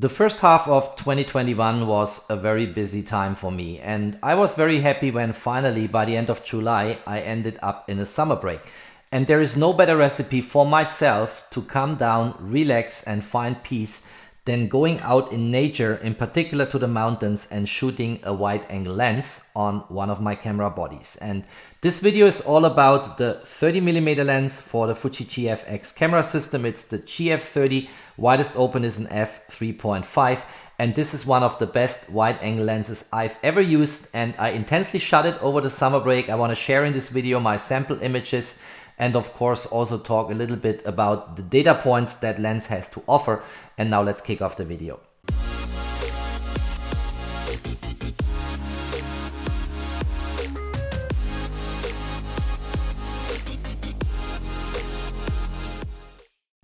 The first half of 2021 was a very busy time for me, and I was very happy when finally by the end of July I ended up in a summer break. And there is no better recipe for myself to calm down, relax and find peace than going out in nature, in particular to the mountains, and shooting a wide angle lens on one of my camera bodies. And this video is all about the 30mm lens for the Fuji GFX camera system. It's the GF30, widest open is an f3.5, and this is one of the best wide angle lenses I've ever used, and I intensely shot it over the summer break. I want to share in this video my sample images and of course also talk a little bit about the data points that lens has to offer. And now let's kick off the video.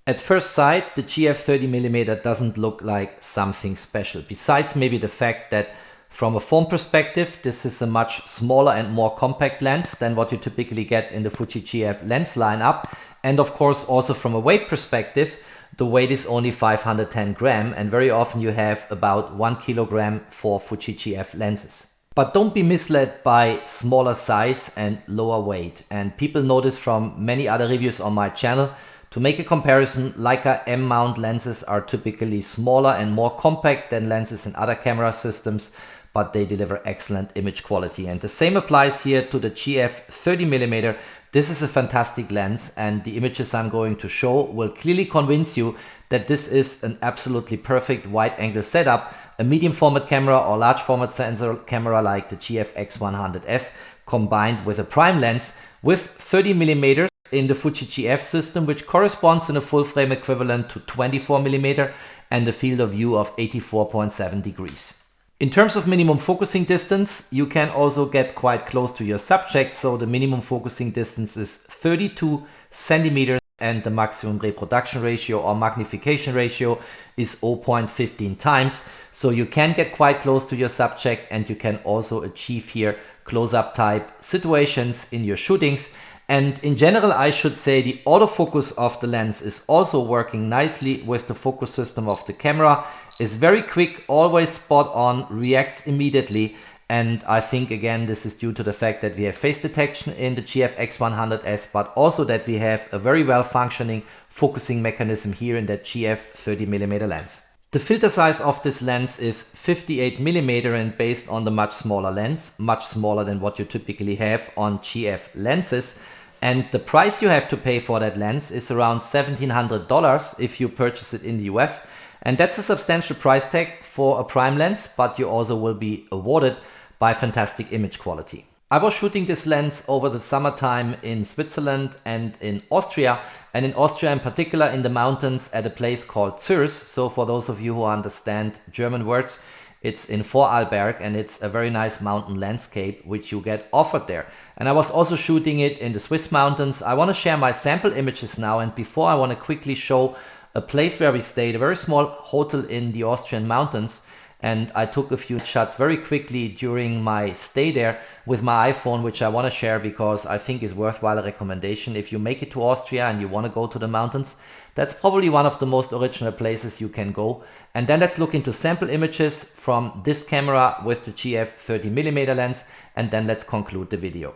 At first sight, the GF 30mm doesn't look like something special, besides maybe the fact that from a form perspective, this is a much smaller and more compact lens than what you typically get in the Fuji GF lens lineup. And of course, also from a weight perspective, the weight is only 510 gram, and very often you have about 1 kilogram for Fuji GF lenses. But don't be misled by smaller size and lower weight. And people know this from many other reviews on my channel. To make a comparison, Leica M-mount lenses are typically smaller and more compact than lenses in other camera systems, but they deliver excellent image quality. And the same applies here to the GF 30mm. This is a fantastic lens, and the images I'm going to show will clearly convince you that this is an absolutely perfect wide angle setup, a medium format camera or large format sensor camera like the GFX 100S combined with a prime lens with 30mm in the Fuji GF system, which corresponds in a full frame equivalent to 24mm and a field of view of 84.7 degrees. In terms of minimum focusing distance, you can also get quite close to your subject, so the minimum focusing distance is 32 centimeters and the maximum reproduction ratio or magnification ratio is 0.15 times. So you can get quite close to your subject, and you can also achieve here close-up type situations in your shootings. And in general, I should say the autofocus of the lens is also working nicely with the focus system of the camera. It's very quick, always spot on, reacts immediately. And I think again, this is due to the fact that we have face detection in the GFX 100S, but also that we have a very well functioning focusing mechanism here in that GF 30mm lens. The filter size of this lens is 58mm, and based on the much smaller lens, much smaller than what you typically have on GF lenses. And the price you have to pay for that lens is around $1,700 if you purchase it in the US. And that's a substantial price tag for a prime lens, but you also will be awarded by fantastic image quality. I was shooting this lens over the summertime in Switzerland and in Austria, and in Austria in particular in the mountains at a place called Zürs. So for those of you who understand German words, it's in Vorarlberg, and it's a very nice mountain landscape which you get offered there. And I was also shooting it in the Swiss mountains. I want to share my sample images now, and before I want to quickly show a place where we stayed, a very small hotel in the Austrian mountains. And I took a few shots very quickly during my stay there with my iPhone, which I want to share because I think is worthwhile a recommendation. If you make it to Austria and you want to go to the mountains, that's probably one of the most original places you can go. And then let's look into sample images from this camera with the GF 30mm lens, and then let's conclude the video.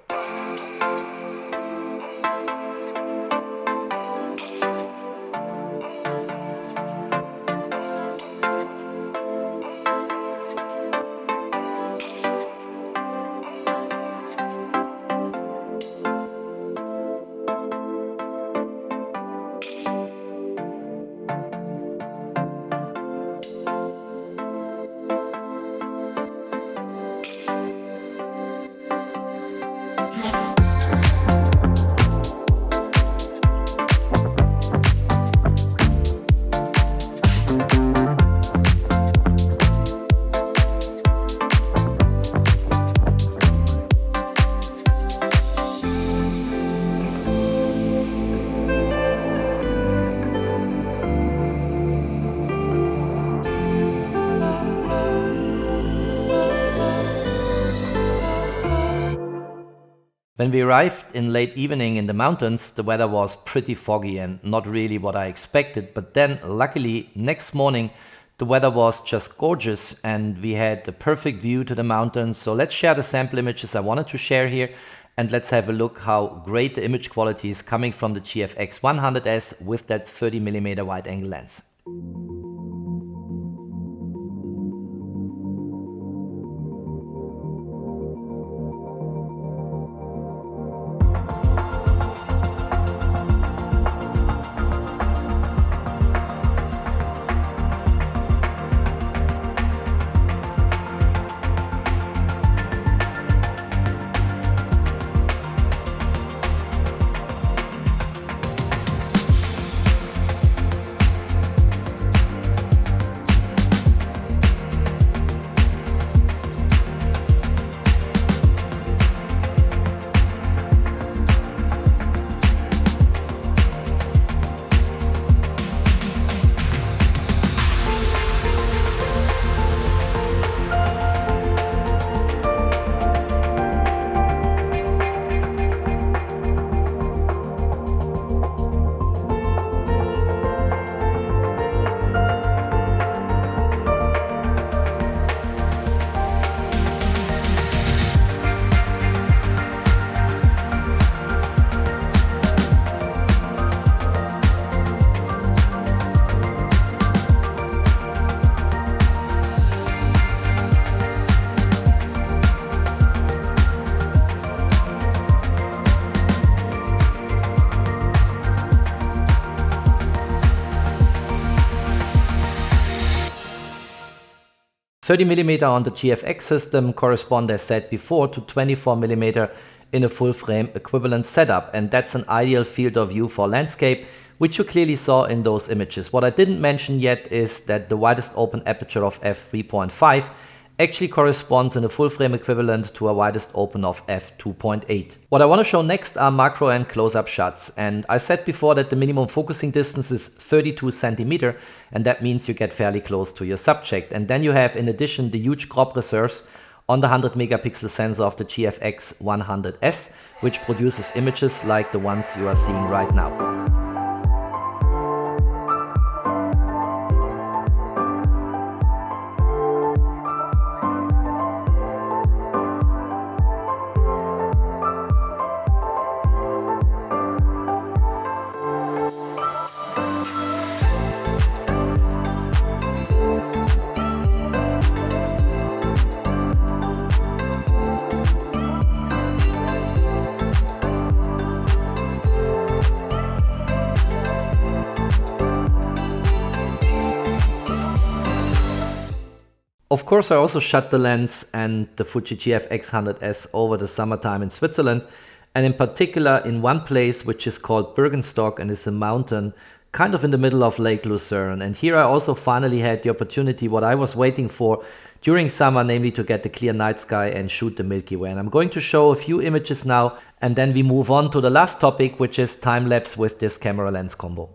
When we arrived in late evening in the mountains, the weather was pretty foggy and not really what I expected. But then, luckily, next morning, The weather was just gorgeous and we had the perfect view to the mountains. So let's share the sample images I wanted to share here, and let's have a look how great the image quality is coming from the GFX 100S with that 30mm wide angle lens. 30mm on the GFX system correspond, as said before, to 24mm in a full frame equivalent setup, and that's an ideal field of view for landscape, which you clearly saw in those images. What I didn't mention yet is that the widest open aperture of f3.5 actually corresponds in a full frame equivalent to a widest open of f2.8. What I want to show next are macro and close-up shots, and I said before that the minimum focusing distance is 32 cm, and that means you get fairly close to your subject. And then you have in addition the huge crop reserves on the 100 megapixel sensor of the GFX 100S, which produces images like the ones you are seeing right now. Of course, I also shot the lens and the Fuji GFX 100S over the summertime in Switzerland, and in particular in one place which is called Bergenstock and is a mountain kind of in the middle of Lake Lucerne. And here I also finally had the opportunity, what I was waiting for during summer, namely to get the clear night sky and shoot the Milky Way. And I'm going to show a few images now, and then we move on to the last topic, which is time lapse with this camera lens combo.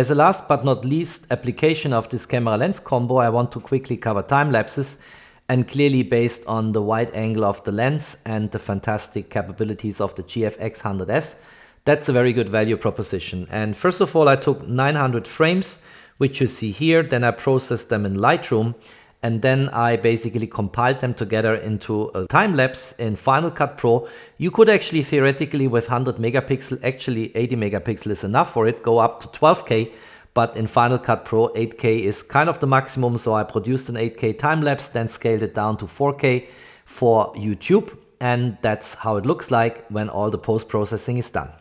As a last but not least application of this camera lens combo, I want to quickly cover time lapses, and clearly based on the wide angle of the lens and the fantastic capabilities of the GFX 100S, that's a very good value proposition. And first of all, I took 900 frames, which you see here, then I processed them in Lightroom, and then I basically compiled them together into a time lapse in Final Cut Pro. You could actually theoretically with 100 megapixel, actually 80 megapixel is enough for it, go up to 12K, but in Final Cut Pro 8K is kind of the maximum, so I produced an 8K time lapse, then scaled it down to 4K for YouTube, and that's how it looks like when all the post-processing is done.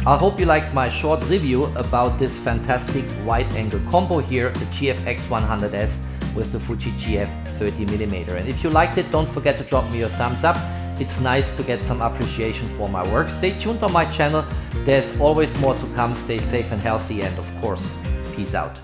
I hope you liked my short review about this fantastic wide-angle combo here, the GFX 100S with the Fuji GF 30mm. And if you liked it, don't forget to drop me your thumbs up. It's nice to get some appreciation for my work. Stay tuned on my channel. There's always more to come. Stay safe and healthy, and of course, peace out.